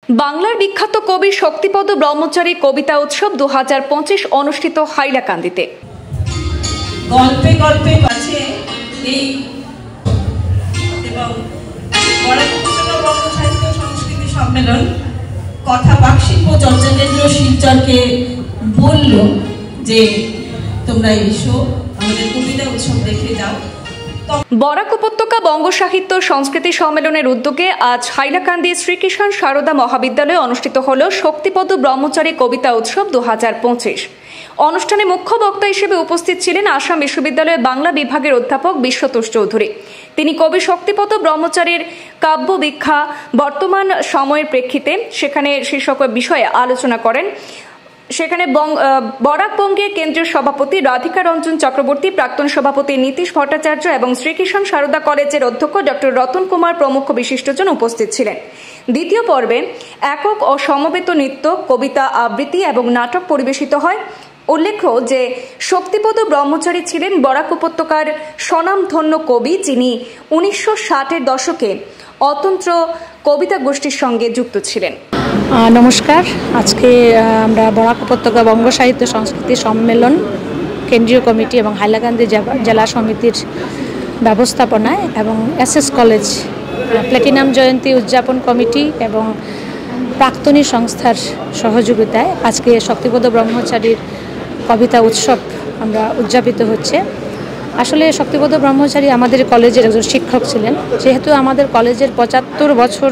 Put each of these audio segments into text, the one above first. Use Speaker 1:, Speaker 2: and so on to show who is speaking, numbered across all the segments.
Speaker 1: বাংলার বিখ্যাত কবি শক্তিপদ ব্রহ্মচারী কবিতা উৎসব 2025 অনুষ্ঠিত হাইলাকান্দিতে।
Speaker 2: গল্পে গল্পে পাচ্ছে এই এবং বঙ্গ সাহিত্য সংস্কৃতি সম্মেলন কথা বাকশিল্প চর্চা কেন্দ্র শিলচরকে বলল যে তোমরা এসো আমাদের কবিতা উৎসব দেখে যাও।
Speaker 1: বরাক উপত্যকা বঙ্গ সাহিত্য সংস্কৃতি সম্মেলনের উদ্যোগে আজ হাইলাকান্দি শ্রীকৃষ্ণ সারদা মহাবিদ্যালয়ে অনুষ্ঠিত হল শক্তিপদ ব্রহ্মচারী কবিতা উৎসব 2025। অনুষ্ঠানে মুখ্য বক্তা হিসেবে উপস্থিত ছিলেন আসাম বিশ্ববিদ্যালয়ের বাংলা বিভাগের অধ্যাপক বিশ্বতোষ চৌধুরী। তিনি কবি শক্তিপদ ব্রহ্মচারীর কাব্য বিখ্যা বর্তমান সময়ের প্রেক্ষিতে সেখানে শীর্ষক বিষয়ে আলোচনা করেন। সেখানে বরাক বঙ্গের কেন্দ্রীয় সভাপতি রাধিকা রঞ্জন চক্রবর্তী, প্রাক্তন সভাপতি নীতিশ ভট্টাচার্য এবং শ্রীকৃষ্ণ সারদা কলেজের অধ্যক্ষ ডক্টর রতন কুমার প্রমুখ বিশিষ্টজন উপস্থিত ছিলেন। দ্বিতীয় পর্বে একক ও সমবেত নৃত্য, কবিতা আবৃত্তি এবং নাটক পরিবেশিত হয়। উল্লেখ্য যে শক্তিপদ ব্রহ্মচারী ছিলেন বরাক উপত্যকার স্বনামধন্য কবি, যিনি 1960-এর দশকে অতন্ত্র কবিতা গোষ্ঠীর সঙ্গে যুক্ত ছিলেন।
Speaker 3: নমস্কার, আজকে আমরা বরাক উপত্যকা বঙ্গ সাহিত্য সংস্কৃতি সম্মেলন কেন্দ্রীয় কমিটি এবং হাইলাকান্দি জেলা সমিতির ব্যবস্থাপনায় এবং এসএস কলেজ প্ল্যাটিনাম জয়ন্তী উদযাপন কমিটি এবং প্রাক্তনী সংস্থার সহযোগিতায় আজকে শক্তিপদ ব্রহ্মচারীর কবিতা উৎসব আমরা উদযাপিত হচ্ছে। আসলে শক্তিপদ ব্রহ্মচারী আমাদের কলেজের একজন শিক্ষক ছিলেন। যেহেতু আমাদের কলেজের 75 বছর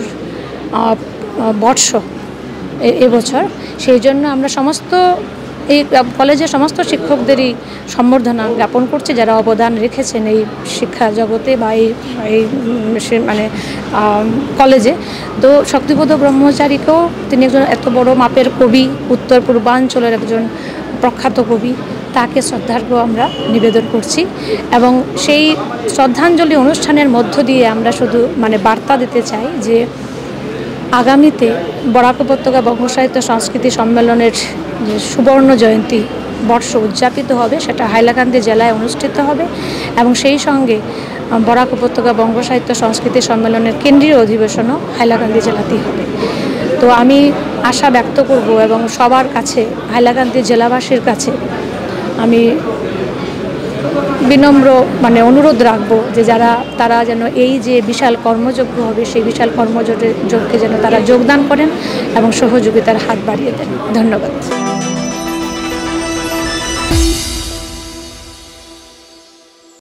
Speaker 3: বর্ষ এবছর, সেই জন্য আমরা সমস্ত এই কলেজের সমস্ত শিক্ষকদেরই সম্বর্ধনা জ্ঞাপন করছি, যারা অবদান রেখেছেন এই শিক্ষা জগতে বা এই মানে কলেজে। তো শক্তিপদ ব্রহ্মচারীকেও, তিনি একজন এত বড় মাপের কবি, উত্তর পূর্বাঞ্চলের একজন প্রখ্যাত কবি, তাকে শ্রদ্ধার্ঘ্য আমরা নিবেদন করছি এবং সেই শ্রদ্ধাঞ্জলি অনুষ্ঠানের মধ্য দিয়ে আমরা শুধু বার্তা দিতে চাই যে আগামীতে বরাক উপত্যকা বঙ্গ সাহিত্য সংস্কৃতি সম্মেলনের যে সুবর্ণ জয়ন্তী বর্ষ উদযাপিত হবে, সেটা হাইলাকান্দি জেলায় অনুষ্ঠিত হবে এবং সেই সঙ্গে বরাক উপত্যকা বঙ্গ সাহিত্য সংস্কৃতি সম্মেলনের কেন্দ্রীয় অধিবেশনও হাইলাকান্দি জেলাতেই হবে। তো আমি আশা ব্যক্ত করব এবং সবার কাছে, হাইলাকান্দি জেলাবাসীর কাছে আমি বিনম্র অনুরোধ রাখবো যে তারা যেন এই যে বিশাল কর্মযজ্ঞ হবে, সেই বিশাল কর্মযজ্ঞে যেন তারা যোগদান করেন এবং সহযোগিতার হাত বাড়িয়ে দেন। ধন্যবাদ।